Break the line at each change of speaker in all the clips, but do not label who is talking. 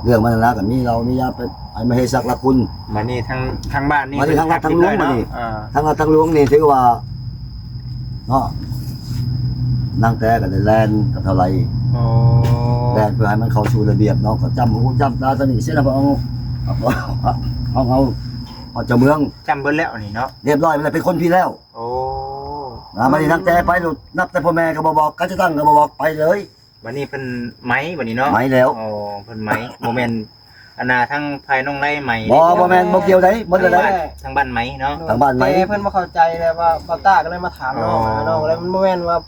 เรื่องมันนะก็มีเรามียาไปไม่ให้สักละคุณ
มานี่ทั้งบ้านนี่
มานี่ทั้งวัดทั้งหลวงมานี่ ทั้งวัดทั้งหลวงนี่ถือว่าเนาะนางแต่ก็ได้แลนกับเท่าไหร่แลนเพื่อให้มันเข้าสู่ระเบียบเนาะก็จำหูจำตาสนิทเสียแล้วเอาเจ้าเมือง
จำเบิ้ลแล้วนี่เนาะ
เรียบร้อยมันเป็นคนพี่แล้ว
โอ้
มานี่นางแต่ไปนับแต่พ่อแม่ก็บอกก็จะตั้งก็บอกไปเลย
วันนี้เป็นไม้วันนี้เนาะ
ไม้แล้ว
อ๋อเป็นไม้โมเมนต์อันน่ะทั้งภายน้องไร่ไม้
บ่แม่นบ่เกี่ยวได้บ่ได้
ทั้งบ้านไม้เนาะ
ทั้งบ้านไม้
เพิ่นบ่เข้าใจเลยว่าบ่ต้าก็เลยมาถามน้องแล้วมันบ่แม่นว่า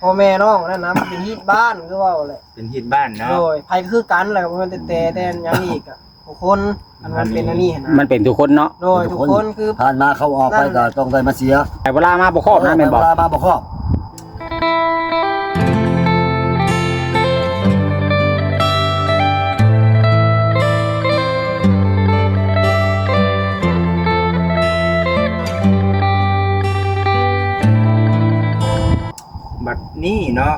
พ่อแม่น้องนั่นนะมันเป็นฮีตบ้านคือว่าแหละ
เป็นฮีตบ้านเนาะ
โดยไผคือกันแหละบ่แม่นแต่ยังอีกอ่ะทุกคนมันเป็นอันนี้หั่นนะ
มันเป็นทุกคนเนาะ
โดยทุกคนคือ
ผ่านมาเข้าออกไปก็ต้องได้มาเสีย
แต่เวลามาบ่ครอบนะแม่นบ่
เวลามาบ่ครอบ
บัดนี้เนาะ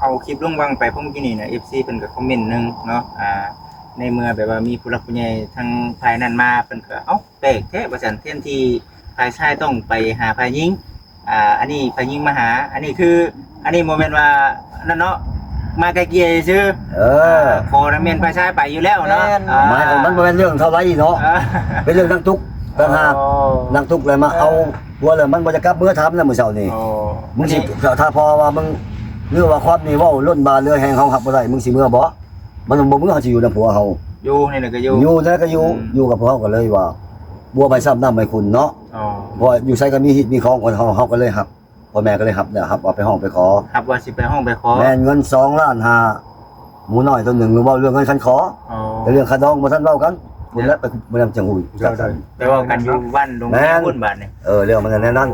เอาคลิปลงวางไปเมื่อกี้นี่นะ FC เพิ่นก็คอมเมนต์นึงเนาะในเมื่อแบบว่ามีผู้หลักผู้ใหญ่ทางภายนั้นมาเพิ่นก็แปลกแท้ว่าซั่นแทนที่ฝ่ายชายต้องไปหาฝ่ายหญิงอันนี้ฝ่ายหญิงมาหาอันนี้คืออันนี้บ่แม่นว่านั่นเนาะมาไกลเกลี่ยซื่อขอแม่นฝ่ายชายไปอยู่แล้วเนาะ
หมายมันบ่แม่นเรื่องเท่าไหร่เนาะเป็นเรื่องนั่งทุกข์ต่างหากนั่งทุกข์เลยมาเอาหัวเลยมันบ่จะกลับเมื่อถามแล้วมื้อเช้านี่มึงสิถ้าพอว่ามึงเรื่องว่าความนี่เว้าล้นบาเรือแห่งเฮาหับบ่ได้มึงสิเมื่อบ่มันบ่มื้อเฮาสิอยู่นำผัวเฮา
อยู่นี่น่ะก็อยู่
แล้วก็อยู่กับผัวเฮาก็เลยว่าบัวไปซ้ำน้ำไม่คุณเนาะเพราะอยู่ไสก็มีฮิตมีของคนเฮาก็เลยหับพ่อแม่ก็เลยหับเนี่ยหับเอาไปห้องไปขอ
หับว่าสิไปห้องไปขอ
แม่นเงิน2ล้าน5หมูน้อยตัวนึงเว้าเรื่องเงินคันขอแต่เรื่องค่าดองบ่ทันเว้ากันพุ่นแล้วไปบ่นำจังหู
ไปเว้ากันอยู่บ้านดงพุ่นบาดนี่
เรื่องมันแน่นั่น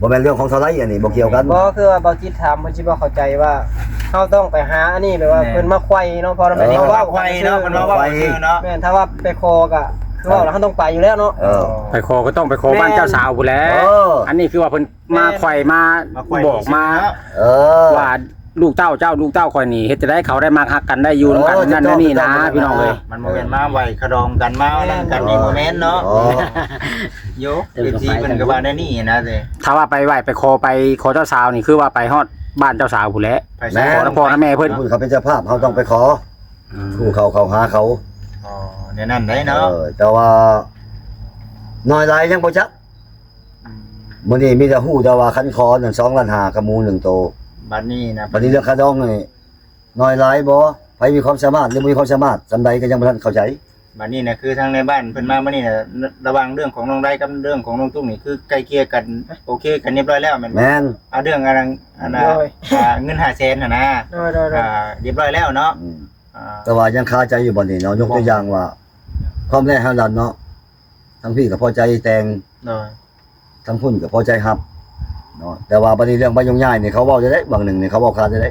บ่แม่นเรื่องของเท่าไหร่อันนี้บ่เกี่ยวกัน
บ่คือว่าบ่จิตถามเพิ่นสิบ่เข้าใจว่าเฮาต้องไปหาอันนี้แบบว่าเพิ่นมาไขว้เนาะพอมันเว้า
ไขว้เนาะเพิ่นเว้าซื่อเนาะ
แม่นถ้าว่าไปคอก็คือว่าเราต้องไปอยู่แล้วเนาะ
ไปคอก็ต้องไปคอบ้านเจ้าสาวพู้นแหละอันนี้คือว่าเพิ่นมาไขว้มาบอกมาว่าลูกเต้าข่อยนี่เฮ็ดจะได้เขาได้มาฮักกันได้อยู่นำกันนั่นนี่นะพี่น้องเอ้ย
มันบ่แม่นมาไว้ขดองกันมานั่นกันนี่บ่แม่นเนาะโยสิเพิ่นก็ว่าได้นี่นะเด้
ถ้าว่าไปไหว้ไปขอเจ้าสาวนี่คือว่าไปฮอดบ้านเจ้าสาวพู้นแหละขอพ่อแม่เพิ่น
เขาเป็นเจ้าภาพเฮาต้องไปขอผู้เขาหาเขา
แน่นั่นได้เนาะ
แต่ว่าน้อยหลายยังบ่จักมื้อนี้มีแต่ฮู้แต่ว่าคันคอนั่น2ล้าน5กับหมู1โต
บัดนี้นะ
บัดนี้เรื่องค่าดองนี่น้อยหลายบ่ไผมีความสามารถหรือบ่มีความสามารถซำใดก็ยังบ่ทันเข้าใจ
บัดนี้น่ะคือทางในบ้านเพิ่นมามื้อนี้น่ะระหว่างเรื่องของน้องไดกับเรื่องของน้องตุ้งนี่คือไกลเกลี่ยกันโอเคกันเรียบร้อยแล้วแม่นเอาเรื่องอันน่ะเงิน500,000น่ะนะเรียบร้อยแล้วเนาะ
แต่ว่ายังคาใจอยู่บ่นี่เนาะยกตัวอย่างว่าความแรกเฮาลั่นเนาะทั้งพี่ก็พอใจแต่งทั้งพุ่นก็พอใจรับเนาะแต่ว่าบัดนี้เรื่องบ่ยุ่งยากนี่เขาเว้าได้บางหนึ่งนี่เขาเว้าขาดได้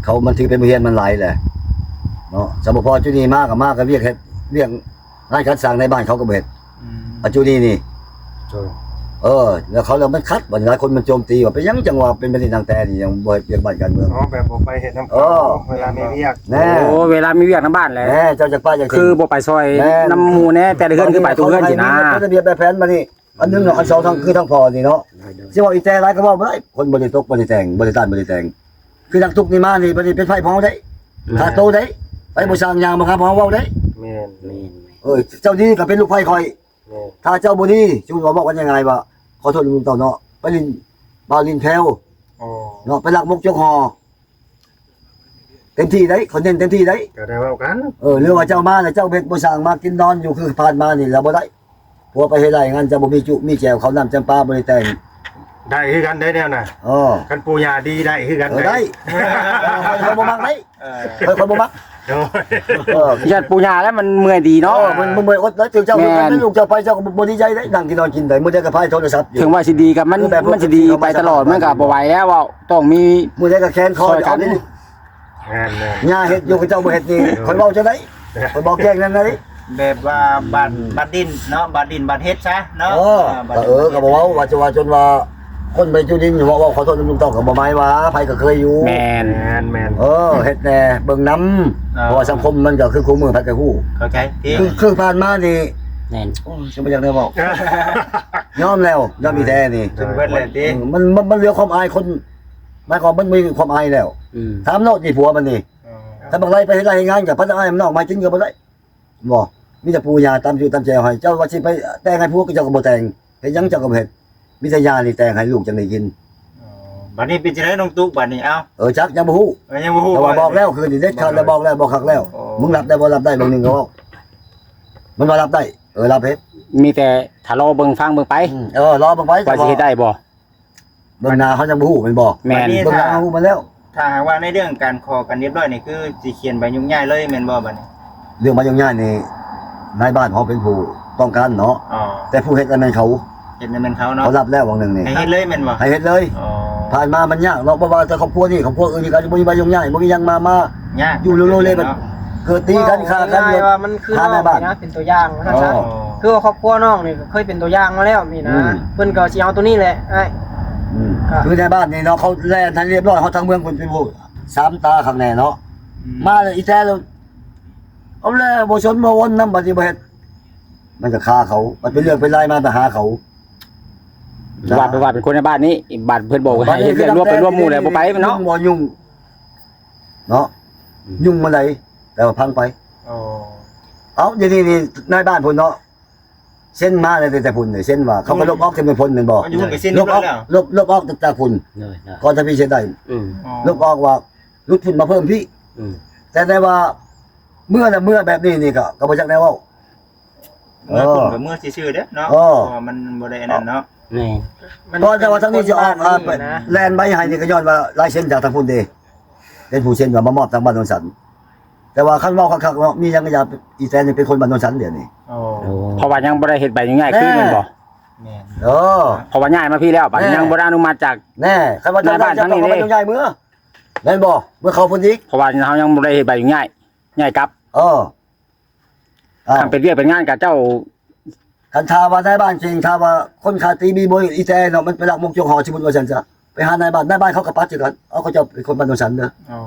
เขามันถือเป็นบ่เฮียนมันหลายแหละเนาะสมมุติพอจุนี้มาก็เรียกเฮ็ดเรียกงานคัดสร้างในบ้านเขาก็บ่เฮ็ดปัจจุบันนี่แล้วเขาแล้วมันคัดบัดหลายคนมันโจมตีว่าเป็นหยังจังว่าเป็นเป็นทางแต่นี่ยังบ่เฮ็ดเรื่องบ้านการเมือง
แบบบ่ไปเฮ็ดนำเวลามีเวียก
เวลามีเวียกนำบ้านแหละ
เจ้าจักป้าจัง
คือบ่ไปซอยนำหมู่แน่แต่เฮือนคือไปตู้เฮือนสินะ
ระเบียบแบบแผนมานี่อันนึงเนาะอัน2ทั้งคือทั้งพอนี่เนาะสิว่าอีแต่หลายก็เว้าบ่ได้คนบ่ได้ตกบ่ได้แต่งบ่ได้ต้านบ่ได้แต่งคือทั้งทุกนี่มานี่บ่ได้เป็นไผพอได้ถ้าโตได้ไปบ่สร้างยางมาครับพอเว้าได้
แม่น
เจ้านี่ก็เป็นลูกไผคอยถ้าเจ้าบ่ดีจุงบอกว่ายังไงว่าขอโทษลุงเต่าเนาะไปลินบาลินแพวเนาะไปลักมกจกหอเต็มที่ได้คนเน้นเต็มที่ได้
ก็ได้เว้ากัน
เรื่องว่าเจ้ามาแล้วเจ้าเบ็ดบ่สร้างมากินนอนอยู่คือผ่านมานี่แล้วบ่ได้ผัวไปเฮ็ดไรงั้นจะบ่มีจุมีแจวเขาน้ำจำปาบ่ได้แต่ง
ได้คือกันได้แนวน่ะคันปู่ย่าดีได้คือกัน
ได้คนบ่มักได้คนบ่มัก
ญาติปู่ย่าแล้วมันเมื่อยดีเนาะ
มันเมื่อยอดแล้วถึงเจ้าลูกเจ้าไปเจ้าก็บ่ดีใจได้นั่งกินนอนกินได้มื้อใดก็พายโทรศัพท์
ถึงว่าสิดีกับมันสิดีไปตลอดมันก็บ่ไหวแล้วว่าต้องมี
มื้อใดก็แค้นคอกันนี่ย่าเฮ็ดอยู่กับเจ้าบ่เฮ็ดนี่คนเว้าจังได๋คนบอกแจ้งนั่นได้
แบบว่าบัดดินเนาะบัดดินบัดเฮ็ดซะเนาะ
ก็บอกว่าจะว่าจนว่า คนไปจุดินอยู่ว่าขอโทษลุงต้องก็บ่หมายว่าไผก็เคยอยู่
แม่น
แม่น
เฮ็ดแน่เบิ่งนำเพราะว่าสังคมมันก็คือคู่มือไผก็ฮู้
เข้าใจที่
คือผ่านมานี่
แม่น
โอ้ยสิบ่อยากได้บอกยอมแล้วยอมอีแท้นี่
จนเบิดเลยที่
มันเหลือความอายคนหมายความมันมีความอายแล้ว
อืม
ถามโนดนี่ผัวมันนี่ถ้าบางไรไปเฮ็ดไรเฮ็ดงานกับพนักงานมันนอกมาจริงก็บ่ได้บ่มีแต่ปูยาตามอยู่ตามแจวให้เจ้าว่าสิไปแต่งให้ผัวก็เจ้าก็บ่แต่งเฮ็ดหยังเจ้าก็บ่เฮ็ดมีแต่ยานี่แต่งให้ลูกจังได้กิน
บัดนี้เป็นจังได๋น้องตุ๊กบัดนี้เอ้า
จักยังบ่ฮู้
ยังบ่ฮู้
แต่ว่าบอกแล้วคือนี่เด็ดขาดแล้วบอกแล้วบอกคักแล้ว มึงรับได้บ่รับได้บางนึงก็บอกมันว่ารับได้รับเฮ็ด
มีแต่ถ้ารอเบิ่งฟังเบิ่งไป
รอเบิ่งไว้
ว่าสิเฮ็ดได้บ่
เบิ่งหน้าเขายังบ่ฮู้แม่นบ่
แม่น
เบิ่งหน้าเขาฮู้มาแล้ว
ถ้าหากว่าในเรื่องการขอกันเรียบร้อยนี่คือสิเขียนใบยุ่งยากเลยแม่นบ่บัดนี้
เรื่องมาอย่างง่ายนี่นายบ้านเขาเป็นผู้ต้องการเนาะ
อ๋อ
แต่ผู้เฮ็ดนั่นแม่นเขา
เฮ็ดให้มันเขาเนาะ
เขารับแล้วบางนึงนี่
ให้เฮ็ดเลยแม่นบ่
ให้เฮ็ดเลย
อ๋อ
ผ่านมามันยากเนาะเพราะว่าแต่ครอบครัวนี่ครอบครัวอื่นนี่ก็บ่มีใบยุ่งยากบ่มีหยังมาย
าก
อยู่โลเลยมันเกิดตีกันฆ่ากัน
ง่ายๆว่ามันคือ
ฆ่า
น้
แม่
อง
บ้าน
นี่นะเป็นตัวอย่างนะ
อ๋
จ๊ะ
อ
คือว่าครอบครัวน้องนี่เคยเป็นตัวอย่างมาแล้วนี่นะ
อืม
เพิ่นก็สิเอาตัวนี้แหละไอ้ ครับ
คือในบ้านนี่เนาะเขาแล่นทันเรียบร้อยเขาทั้งเมืองคนเป็นผู้สามตาข้างในเนาะมาเลยอีแท้แล้วเอาแล้วบ่ชนบ่วนนำบัดนี้บ่เฮ็ดมันก็ฆ่าเขามันเป็นเรื่องเป็นรายมาไปหาเขา
ว่าเป็นคนในบ้านนี้บ้านเพิ่นบอกให้เฮ็ดเรื่องร่วมเป็นร่วมหมู่แล้วบ่ไปเนาะ
บ่ยุ่งเนาะยุ่งมาไหนแต่ว่าพังไป
อ๋อ
เอาเดี๋ยวนี้นี่นายบ้านพุ่นเนาะเส้นมาเลยแต่พุ่นเนี่ยเส้นว่าเขาก็ลบออกจนเป็นพุ่นแม่นบ่
อยู่กับสิ้น
ล
เรีย
บบ อ
ร้อ
อย ก
แล้ว
ลบออกจากพุ่น
เลย
ก่อนจะพี่เช็ดได้
อืม
ลบออกว่าลุดพุ่นมาเพิ่มพี่
อืม
แต่ได้ว่าเมื่อแบบนี้นี่ก็บ่จักแนวเว้า
เมื่อคุณกับเมื่อซื่อๆเด้อเนาะ
อ๋
เพ
อ
ราะว่ามันบ่ได้อันนั้นเนาะ
แม่น
เพราะแต่ว่าทั้งนี้จะออกไป
นะ
แลนใบให้นี่ก็ย้อนว่าลายเซ็นจากทางพุ่นเด้เป็นผู้เซ็นว่ามามอบทางบ้านโนนสันแต่ว่าคันเว้าคักๆเนาะมีหยังก็อย่าอีแตนนี่เป็นคนบ้านโนนสันเดี๋ยวนี้
โอ้
เพราะว่ายังบ่ได้เฮ็ดใบง่ายๆคือแม่นบ่
แม่น
เพราะว่าย้ายมาพี่แล้วบัดยังบ่ได้อนุมัติจาก
แน่ใครว่าจะ
นายบ้าน
จะ
ทั้ง
ต้
นี้
อง
นี่
ไปย้ายเมื่อแม่นบ่เมื่อเขาพุ่นอีก
เพราะว่าเฮายังบ่ได้เฮ็ดใบง่ายง่ายกลับ
อ้าว
ทำเป็นเวียกเป็นงานกับเจ้า
คันทาว่าในบ้านจริงทาว่าคนขาตีมีบ่อีแตเนาะมันไปลักมกจงหอสมมุติว่าซั่นจ้ะไปหานายบ้านเขาก็ปัดจังกันเอาเขาเจ้าเป็นคนบ้านโนนสันเด้อ
อ๋อ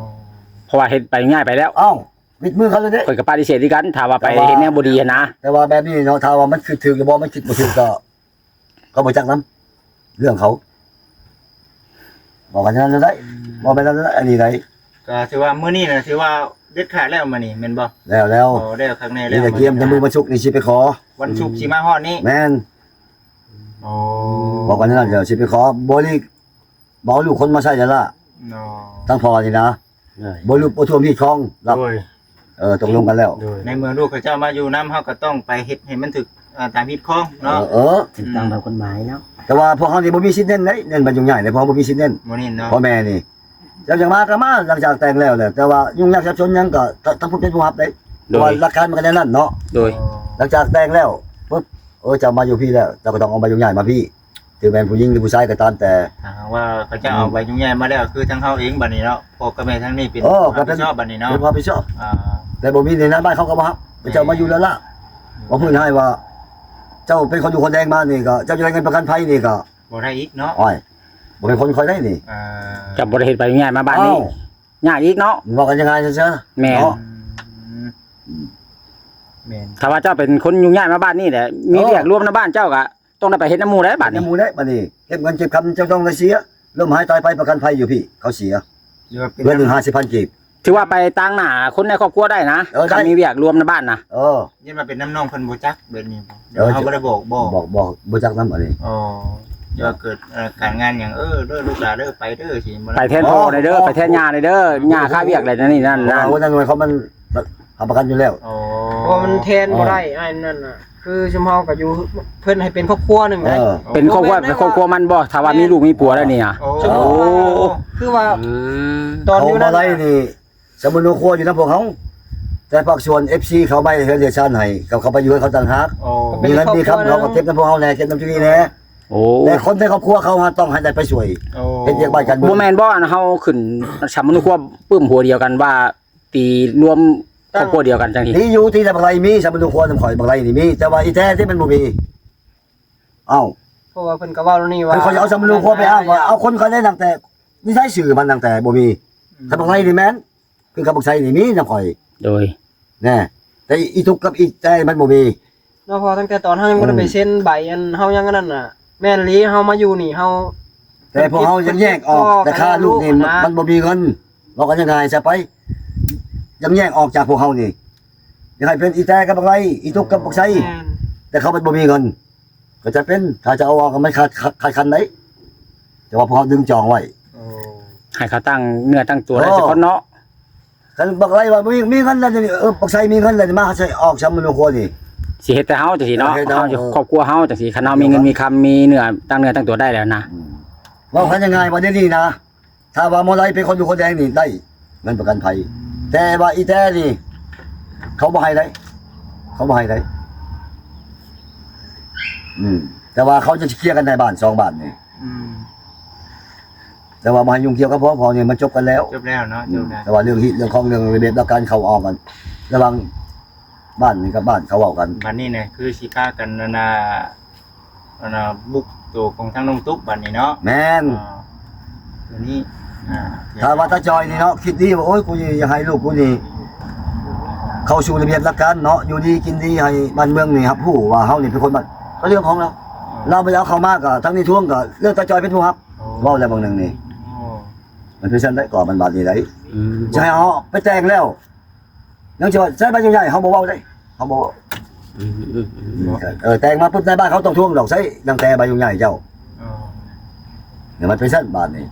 เพราะว่าเฮ็ดใบง่ายไปแล้ว
เอ้ามิดมือเขาเลยเด้
ข่อยก็ปฏิเสธที่กันถ้าว่าไปเฮ็ดแนวบ่ดีหั้นนะ
แต่ว่าแบบนี้เนาะถ้าว่ามันคือถึงหรือบ่มันคิดบ่ถึงก็บ่จักนํเรื่องเขาบอกกันนั้นได้บ่แม่นนั้นได้อันนี้ได้
ก็ถือว่ามื้อนี้น่ะถือว่าเด็ดขาดแล้วมื้อนี้แม่นบ่
แล้ว
โอ้ได้ครั้งแน่แล้ว
นี่แต่เกียมจะมือมาชุกนี่สิไปขอ
วันศุกร์สิมาฮอดนี้
แม่น
โอ้
บอกกันนั้นเดี๋ยวสิไปขอบ่นี่บ่เอาลูกคนมาใช้แล้วล่ะ
เนาะ
ทั้งพ่อนี่นะบ่ลูกบ่ท่วมที่คลองรับ
โดย
ตกลงกันแล้ว
ในเมื่อลูกเขาเจ้ามาอยู่นํเฮาก็ต้องไปเฮ็ดให้มันถูกตามพิดของเนาะ
ถูกต้องตามกฎหมายเนาะ
แต่ว่าพวกเขานี่บ่มีสิทธิ์เน้นเน้นบันยุ่งใหญ่เลยเพราะบ่มีสิทธิ์เน้น
มื้อนี้เนาะ
พ่อแม่นี่เจ้าอย่างมาก็มาหลังจากแต่งแล้วแหละแต่ว่ายุ่งยากซับซ้อนหยังก็ทั้งผู้เป็นผู้รับได้เพราะว่าหลักการมันก็แน่นั่นเนาะ
โดย
หลังจากแต่งแล้วปุ๊บเจ้ามาอยู่พี่แล้วเจ้าก็ต้องเอาใบยุ่งใหญ่มาพี่ถึงแม่นผู้หญิงหรือผู้ชายก็ตามแต่
ถ้าหากว่าเขาจะเอาใบยุ่งใหญ่มาแล้วคือทั้งเฮาเองบัดนี้เนาะพ่อกับแม่ทั้งนี้เป็น
ก็
รับผิดชอบบัดนี้เนาะ
เป็นความผิดชอบ
อ่า
แต่บ่มีในนั้นบ้านเขาก็บ่ฮับเจ้ามาอยู่แล้วล่ะว่าเพิ่นให้ว่า เจ้าเป็นคนอยู่คนแดงมานี่ก็เจ้าจะได้เงินประกันภัยนี่ก็
บ่ได้อีกเนาะ
อ้อยบ่เป็นคนคอยได้นี่
อ่า
จะบ่ได้เฮ็ดใบง่ายมาบ้านนี้ยากอีกเนาะ
บอกกันยังไงซะ
แม่น
เนาะ
แม่น
ถ้าว่าเจ้าเป็นคนยุ่งยากมาบ้านนี้แหละมีเรียกรวมในบ้านเจ้าก็ต้องได้ไปเฮ็ดน้ำหมู่แล้วบัด
ใน
นี้
หมู่ได้บัดนี้เก็บเงินเก็บคำเจ้าต้องได้เสียลมหายตายไปประกันภัยอยู่พี่เขาเสีย
หรือว่าเป็น
เดือนหนึง50,000กีบ
ถือว่าไปตั้งหน้าคนในครอบครัวได้นะ
ได้
ถ้ามีเรียกรวมในบ้านนะ
ยันมาเป็นน้ำน้องเพิ่นบ่จักแบบนี้บ่เดี๋ยวเขาบ่ได้บอกบ่
บอกบ่จักนำอันนี้
อ๋อเดี๋ยวเกิดการงานหยังเด้อลูกหลานเด้อไปเด้อสิบ่
ไปแทนพ่อในเด้อไปแทนย่าในเด้อย่าค่าเวียกอะไรนี่นั่น
วันนั้นหน่วยเขามันทำประกันอยู่แล้ว
อ๋อ
เพราะมันแทนบ่ได้ไอ้นั่นน่ะคือชุมเฮาก็อยู่เพิ่นให้เป็นครอบครัวหนึงได้
เป็นครอบครัวมันบ่ถ้าว่ามีลูกมีผัวแล้วนี่อ่ะ
โอ้
โอ้คือว่าตอน
เขา
อยู่
มา
นั่น
ไล่นี่สมุนครัวอยู่นำพวกเขาแต่ภาคส่วน FC เขาไปเฮ็ดเดชั่นให้กับเขาไปอยู่ให้เขาต่างหาก
โอ้
มีเงินมีคำเขาก็เก็บนำพวกเขาแน่เก็บนำที่นี่แน่
โอ้
แต่คนในครอบครัวเขาต้องให้ได้ไปช่วย
โอ้
เฮ็ดเรียกบ้านกัน
บ่แม่นบ่อันเฮาขึ้นสามมนุษย์ครัวปึ้มหัวเดียวกันว่าตีรวมครอบครัวเดียวกันจังซี่
ที่อยู่ที่แต่บางไรมีสมุนครัวนำข่อยบางไรนี่มีแต่ว่าอีแท้ที่มันบ่มีเอ้า
เพราะว่าเพิ่นก็เว้าแล้วนี่ว่า
เขาจะเอาสมรูครัวไปอ้างว่าเอาคนเขาได้ตั้งแต่นี่ใช้สื่อมันตั้งแต่บ่มีถ้าบอกไรนี่แม่นคือกับบอกไสนี่มีนำข่อย
โดย
แน่แต่อีทุกข์กับอีใจมันบ่มี
เนาะพอตั้งแต่ตอนเฮายังบ่ได้ไปเซ็นใบอันเฮายังอันนั้นน่ะแม่นลีเฮามาอยู่นี่เฮา
แต่พวกเฮายังแยกออกแต่ค่าลูกนี่มันบ่มีเงินบอกกันยังไงซะไปยังแยกออกจากพวกเฮานี่ยังให้เป็นอีแต่กับบอกไรอีทุกข์กับบอกไส
แม่น
แต่เขาบ่มีเงินก็จะเป็นถ้าจะเอาออกก็ไม่ขาดคันไหนแต่ว่าพวกเขาดึงจองไว้
โอ้
ให้เขาตั้งเนื้อตั้งตัวได้สักคนเนาะ
คันบอกไรว่ามีเงินแล้วนี่บอกไสมีเงินแล้วมาใช้ออกชำมันครัวนี่
สิเฮ็ดแต่เฮาจังซี่เนาะ
เฮ็ดแต่
เฮา
เฮา
จะครอบครัวเฮาจังซี่คันเฮามีเงินมีคำมีเนื้อตั้งตัวได้แล้วนะ
ว่าคันยังไงวันนี้นะถ้าว่าโมไลเป็นคนอยู่คนแดงนี่ได้เงินประกันภัยแต่ว่าอีแท้นี่เขาบ่ให้ได้เขาบ่ให้ได้แต่ว่าเขาจะเคลียร์กันในบ้าน2บ้านนี่
อืม
แต่ว่าบ่ให้ยุ่งเกี่ยวกับพอเนี่ยมันจบกันแล้ว
จบแล้วเนาะจบแล้ว
แต่ว่าเรื่องฮิตเรื่องของเรื่องระเบียบและการเข้าออกกันระหว่างบ้านนี่กับบ้านเขาเอากัน
บัดนี้เนี่ยคือสิกล้ากันนาบุกตัวของทางน้องตุ๊กบัดนี้เนาะ
แม่น
ตัวนี้ที่
ถ้าว่าตาจอยนี่เนาะคิดดีว่าโอ้ยกูอยากให้ลูกกูนี่เข้าสู่ระเบียบหลักการเนาะอยู่ดีกินดีให้บ้านเมืองนี่ครับผู้ว่าเฮานี่เป็นคนบ้านก็เรื่องของเราเราไปเอาเข้ามากก็ทั้งนี้ท่วงก็เรื่องตาจอยเป็นผู้ครับเว้าแล้วบางหนึงนี่
โอ้
มันเป็นซั่นได้ก่อนมันบาดนี้ได้จะให้เอาไปแต่งแล้วยังจะว่าใช้บ้านใหญ่ๆเฮาบ่เว้าได้เฮาบ่เว้าแต่งมาปุ๊บในบ้านเขาต้องท่วงดอกใช้ดังแต่บ้านใหญ่เจ้า
โอ้
เนี่ยมันเป็นซั่นบาดนี้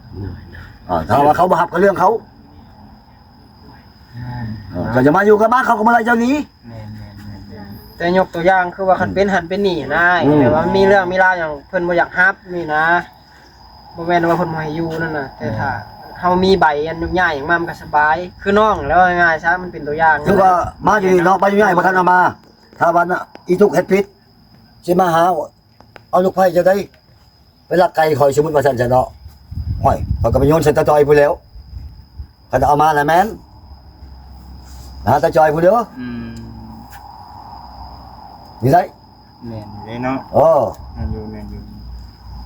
ถ้าว่าเขาบ่ฮับก็เรื่องเขาก็จะมาอยู่กับบ้านเขาก็บ่ได้เจ้านี้
แม่น
แต่ยกตัวอย่างคือว่าคันเป็นหันเป็นนี่นะ
อืม
แต่ว่ามีเรื่องมีราวอย่างเพิ่นบ่อยากรับนี่นะบ่แม่นว่าเพิ่นบ่ให้อยู่นั่นน่ะแต่ถ้าเฮามีใบอันยุ่งยากอย่างมันก็สบาย คือน้องแล้วง่ายๆซะมันเป็นตัวอย่าง
คือว่ามาอยู่นี่เนาะบ้านใหญ่บ่ทันเอามาถ้าวันน่ะอีทุกเฮ็ดผิดสิมาหาเอาลูกไผ่จะได้ไปลักไก่คอยสมมุติว่าซั่นจะเนาะห้อยเขาก็ไปโยนใส่ตาจอยพู้นแล้วคันเอามาแล้วแม่นหาตาจอยพู้นเด้อ
อืม
นี่ได้
แม่นเลยเนาะ
เออ
แม่นอยู่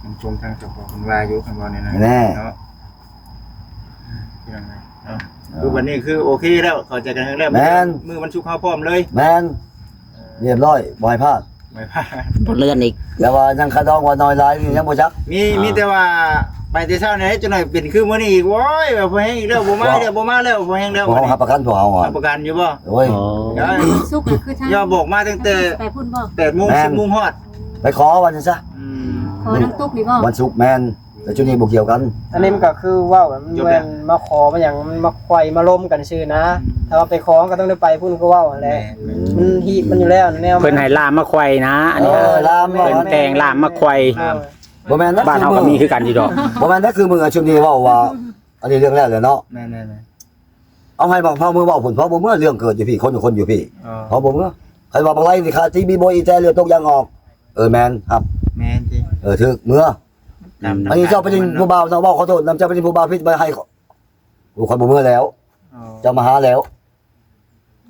มันชมทางเจ้าของคนว่าอยู่คันบ่เนี่ยนะ
แน่
เนาะยังไงเนาะคือวันนี้คือโอเคแล้วเข้าใจกันแล้วมือมันชุกเข้าพร้อมเลย
แม่นเรียบร้อยบ่ให้พลาด
ไม่พลาด
บทเลื่อนอีก
แต่ว่ายังคาดองว่าน้อยหลายนี่ยังบ่จัก
มีแต่ว่าไปแต่เช้านี่จะหน่อยเป็นคือมื้อนี้อีกโว้ยแบบบ่แฮงอีกแล้วบ่มาแล้วบ่แฮงแล้ว
พวกเขาหับประกันพวกเขาอ่ะ
รับประกันอยู่บ่
โอ้ย
สุกน่ะคือทาง
อย่าบอกมาตั้งแต่
ไปพุ่นบ่
8:00 น 10:00 นฮอด
ไปขอวันนั้นซะ
ขอน้ำตุ๊กนี่บ่
วันศุกร์แม่นแต่ช่วงนี้บ่เกี่ยวกัน
อันนี้มันก็คือเว้ามันแม่นมาขอมาหยังมันมาไขว่มาล้มกันซื่อนะถ้าว่าไปขอก็ต้องได้ไปพุ่นก็เว้าแหละมันฮีตมันอยู่แล้วแนว
เพิ่นให้ลามมาไขว่นะอันนี้
ลาม
เพิ่นแต่งลามมาไขว่
บ่แม่นนะ
บ้านเฮาก็มีคือกันอยู่ดอก
บ่แม่นนะคือมึงช่วงนี้เว้าว่าอันนี้เรื่องแรกเลยเนาะ
แม่น
เอาให้บอกพ่อมือเว้าผลเพราะบ่เมื่อเรื่องเกิดอยู่พี่คนอยู่พี่
ๆอ๋อ
เพราะบ่เมื่อใครว่าบ่ไรนี่ค่าที่มีบ่อีแต่เรือตกยางออกแม่นครับ
แม่นติ
ถึกเมื่ออันนี้เจ้าไปยิงผู้บ่าวเนาะเว้าขอโทษนำเจ้าไปยิงผู้บ่าวผิดไปให้ผู้คนบ่เมื่อแล้ว
อ๋อ
เจ้ามาหาแล้ว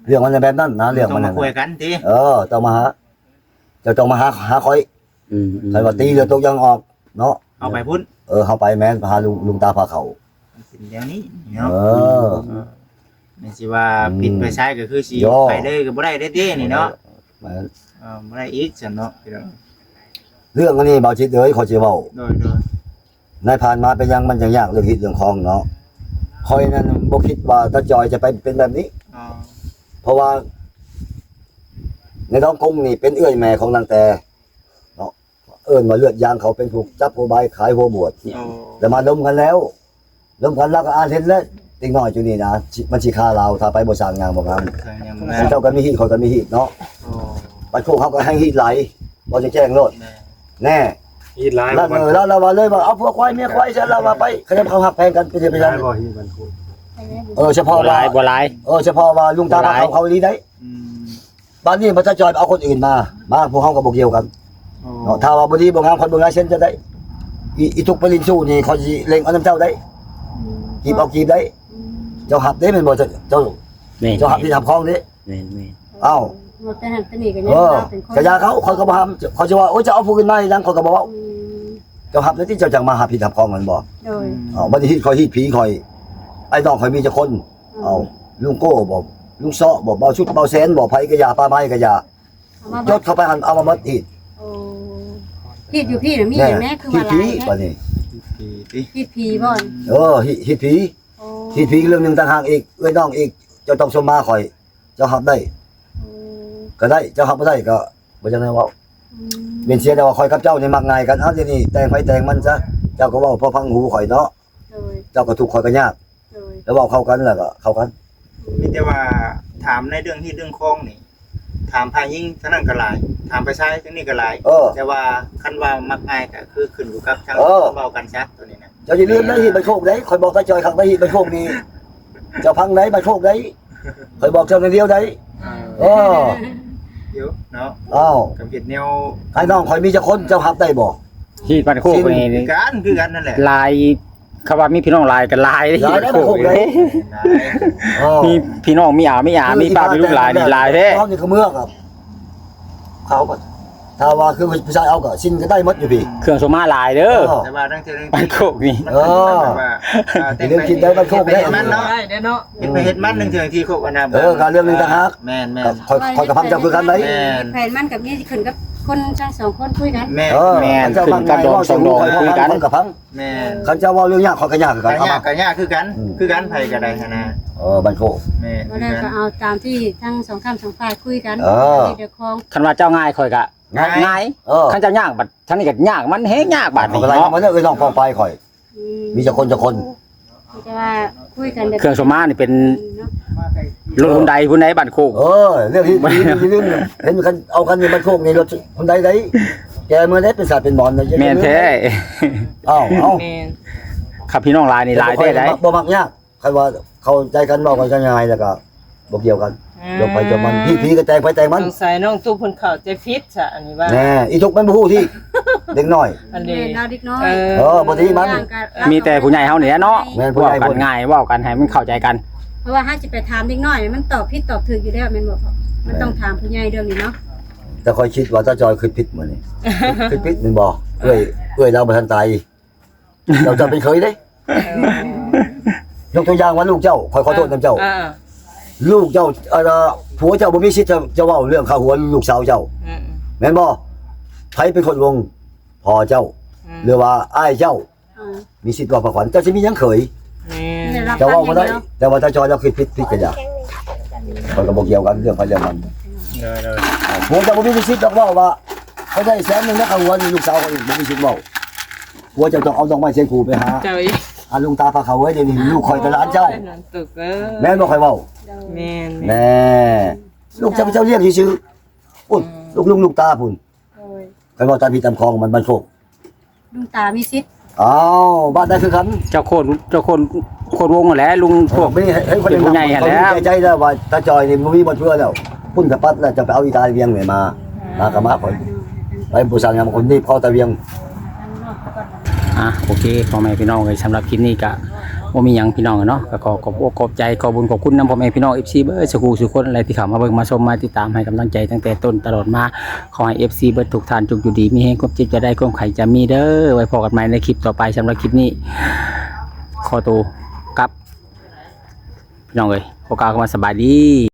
เรื่องมันแบบนั้นนะเรื่องมัน
ต้
นั่
มาน คุยกันติ
เจ้ามาหาเจ้าต้องมาหาคอยใครว่าตีเรือตกยางออกเนาะ
เอาไปพุ่น
เฮาไปแม่นพาลุงตาพาเขา
สิเดี๋ยวนี้เนาะ แม่นสิว่าปิดไปใช้ก็คือสิไปเลยก็บ่ได้เด้นี่เนาะ
แม่น
บ่ได้อีกซั่นเนาะพี่น้อง
เรื่องอันนี้เบาจิตเอ้ยขอสิเว้า
โดย
ในผ่านมาเป็นยังมันยังยากเรื่องฮิตเรื่องคองเนาะคอยนั้นบ่คิดว่าตาจอยจะไปเป็นแบบนี้
อ๋อ
เพราะว่า ในท้องกงนี่เป็นเอื้อยแม่ของนางแต่เนาะเอิ้นว่าเลือดยางเขาเป็นผู้จับผู้ใบขายหัวบวช
โอ้
แต่มาล้มกันแล้วล้มกันแล้วก็อ่านเห็นแล้วติ๊งน้อยจุนี่นะมันสิฆ่าเราถ้าไปบ่สร้างงานบ่งาม
ทางยังบ่
เจ้าก็มีฮีตคนก็มีฮีตเนาะ
โอ้
บัดพวกเขาก็ให้ฮีตไหลบ่จะแจ้งโลด
แม่
แน่
ฮีดไลน์
แล้วเราว่าเลยว่าเอาพวกควายเมียควายฉันเราว่าไปเขาจะเขาหักแพงกันไปเดี๋ยวไปนั้น
บ่ฮีดมันคุย
เฉพาะ
บ่ห
ว่า
ลายบ่หลาย
เฉพาะว่าลุงตาเขาดีได้
อืม
บ้านนี้มันจะจอยเอาคนอื่นมาพวกเขาก็บ่เกี่ยวกัน
โอ้
เนาะถ้าว่าบ่ดีบ่งามคนบ่งามเส้นจะได้อีทุกปรินสู้นี่เขาสิเล็งเอาน้ำเจ้าได้กีบเอากีบได้เจ้าหับได้แม่นบ่เจ้า
แม่น
เจ้าหับที่ทำคลองนี่
แม่น
เอ้า
แต่หันไปนี่ก็ยั
เอง อ
เป็นคน
กะยาเขาก็บ่ห้ามเขาจะว่าโอ้ยจะเอาผู้อื่นมาอีหยังเขาก็บ่เว้า เจ้าหับแล้วที่เจ้าจังมาหาผิดหับของมันบ่
โดย
เอาบ่ได้ฮิตคอยฮิตผีคอยไอ้น้องคอยมีจักคนเอาลุงโก้บ่ลุงซ้อบ่เบาชุดเบาแสนบ่ไผกะยาป้าไม้กะยา
เอามาย
ศเข้าไปหันเอามาหมดฮิต
โอ้ฮีดอยู่พี่น่ะมีอย่างแน่คือ
ฮิ
ว่า
ต
ห
ผี
ลาย
บั
แท้
ดนี้
ผีติ
ฮีดผีบ่อน
ฮิตผี
โอ้
ฮิตผีเรื่องหนึงต่างหากอีกเอ้ยน้องอีกเจ้าต้องสมมาคอยเจ้าหับได้
โอ้
ก็ได้เจ้าหับบ่ได้ก็บ่จังได๋เว้า
อืม
เป็นเสียแต่ว่าคอยกับเจ้านี่มักง่ายกันเอาเดี๋ยวนี้แต่งไปแต่งมันซะเจ้าก็เว้าพอฟังหูข่อยเนาะ
โดย
เจ้าก็ทุกข์ข่อยก็ยาก
โดย
แล้วเว้าเข้ากันแล้วก็เข้ากัน
มีแต่ว่าถามในเรื่องที่เรื่องคองนี่ถามพายิ่งเท่านั้นก็หลายถามไปใช้ทั้งนี้ก็หลาย แต่ว่าคันว่ามักง่ายก็คือขึ้นอยู่กับทางเว้ากันชัดตัวนี้นะ
เจ้าอย่าลืมนะฮิตใบโคกได้ข่อยบอกตาจอยข้างได้ฮิตใบโคกนี่เจ้าพังได้ใบโคกได้ข่อยบอกเจ้าในเดียวได้เออ
เดี๋ยวเนาะ
อ้าว
กับเฮ็ดแนว
ไอ้น้องข่อยมีจักคนเจ้าหับได้บ่
ที่บ้านโคกนี่
คือกันนั่นแหละ
ลายเขาว่ามีพี่น้องลายกันลายได้
หลายได้
โค
ใบโค
ก
กได้เออ
มีพี่น้องมีมีป้ามีลูกลายนี่ลายแท้
เขานี่ก็เมือกครับเขาก็ถ้าว่าคือผู้ชายเอาก็สิ้นก็ได้หมดอยู่พี่
เครื่องโซมาลายเด้อ
แต่ว่าทั้งเรื่อง
บ้านโคกนี่
เออ เรื่องคิดได้บ้านโคกได้
เฮ็ดมันเนาะ
ได้เด้อเนาะ
เฮ็ดไปเฮ็ดมันนึงเทื่อที่โคกอันน่ะ
การเรื่องหนึงต่างหาก
แม่น
กับข่อยกับพังเจ้าคือกันได้
แผนมันกับนี่ขึ้นกับคนทั้งสองคนคุยกัน
แม่
เออ
แม่น
เจ้า
ขึ้
พั
น
ง
กับดองสองดองคุยกัน
ข่อยกับพัง
แม่
คันเจ้าเว่าเรื่องยากข่อยก็ยากคือกัน
กัน
เอา
ยา
มา
กกันยากคือกันคือกันไผก็ได้หั่นน่ะ
บ้านโคก
แม่
ก็ได้ก็เอาตามที่ทั้งสองข้ามสองฝ่ายคุยกัน
เออ
เดี๋ยวคอง
คันว่าเจ้าง่ายข่อยก็ง่าย
เออ
คันเจ้ายากบัดทั้งนี้ก็ยากมันเฮ็ดยากบัด
เอา
นี้
อะไร
เนาะ
มาเนี่ยน้องฟองไปข่อย มีจักคน
จะว่าคุยกันแบบ
เครื่องโซมานี่เป็น
เนาะ
รถหุ่นใดบ้านโคก
เรื่องที่เรื่องเห็นกันเอากันในบ้านโคกในรถคนใดได้แกเมื่อได้เป็นศาสตร์เป็นหมอนเลย
แม่นแท้
เอ้า
ครับพี่น้องลายนี่ลายแท้ได้
บ่มักยากใครว่าเข้าใจกันบอกกันง่ายแล้วก็บ่เกี่ยวกันยกไปจนมันพี่ก็แต่งไปแต่งมัน
สงสัยน้องตุ๊กเพิ่นเข้าใจผิดซะอันนี้ว่า
แน่อีทุกมันบ่ฮู้ที่เด็กน้อย
อัน
เรี
นี้
ยนเราเด็กน้อย
บ่ที่มัน
มีแต่ผู้ใหญ่เฮานี่แหละเนาะ
แม่นผู้
เว้า
ใหญ่
กันง่ายเว้ากันให้มันเข้าใจกัน
เพราะว่าถ้าจะไปถามเด็กน้อยมันตอบผิดตอบถูกอยู่แล้วแม่นบ่มันต้องถามผู้ใหญ่เรื่องนี้เนาะ
แต่ค่อยคิดว่าตาจอยคือผิดมื้อนี้คือผิดมันบ่เอ้ยเราบ่ทันตายเราจะเป็นเคยเด้ยกตัวอย่างว่าลูกเจ้าขอโทษนำเจ้า ลูกเจ้าผัวเจ้าบ่มีสิทธิ์จะเว้าเรื่องข้าหัวลูกสาวเจ้าแม่นบ่ใครเป็นคนวงพ่อเจ้าหรือว่าอ้ายเจ้ามีสิทธิ์ว่าประขวัญเจ้าสิมีหยังเขยจะเว้าบ่ได้แต่ว่าตาจอยเราคือผิดกันอย่างมันก็บ่เกี่ยวกันเรื่องไปเรื่องมันผัวเจ้าบ่มีสิทธิ์ดอกเว้าว่าเขาได้แสนนึงนะข้าหัวลูกสาวเขาอีกบ่มีสิทธิ์เว้าผัวเจ้าต้องเอาดอกไม้เสียงขู่ไปหา
เจ้าอี
ลุงตาพาเขาไว้เดี๋ยวนี้ลูกคอยกับหลานเจ้า
ตึก
แม่นบ่ค่อยเว้า
แม่น
แน่ลูกเจ้าเรียกชื่อพุ่นลูกตาพุ่นใครว่าตาพี่ตามคลองมันบ้านโคก
ลุงตามีสิทธิ์
อ้าวบ้านได้คือกัน
เจ้าโคนวงนั่นแหละลุงพวก
ไม่ให้คน
เป็นผู้ใหญ่แล้ว
ใจแล้วว่าตาจอยนี่บ่มีบ่เชื่อแล้วพุ่นกับปัดแล้วจะไปเอาอีตาเวียงนี่มากะมาข่อยไปผู้สร้างงานคนนี้เข้าตาเวียง
โอเคพ่อแม่พี่น้องเลยสำหรับคลิปนี้ก็บ่มีหยังพี่น้องเนาะก็ขอบใจขอบุญขอบคุณนำพ่อแม่พี่น้อง FC เบิดสุขุสุคนอะไรที่เข้ามาเบิ่งมาชมมาติดตามให้กำลังใจตั้งแต่ต้นตลอดมาขอให้ FC เบิดทุกท่านจงอยู่ดีมีแรงความเจ็บจะได้ความไข่จะมีเด้อไว้พบกันใหม่ในคลิปต่อไปสำหรับคลิปนี้ขอตัวกลับพี่น้องเอ้ยขอกล่าวคำว่าสบายดี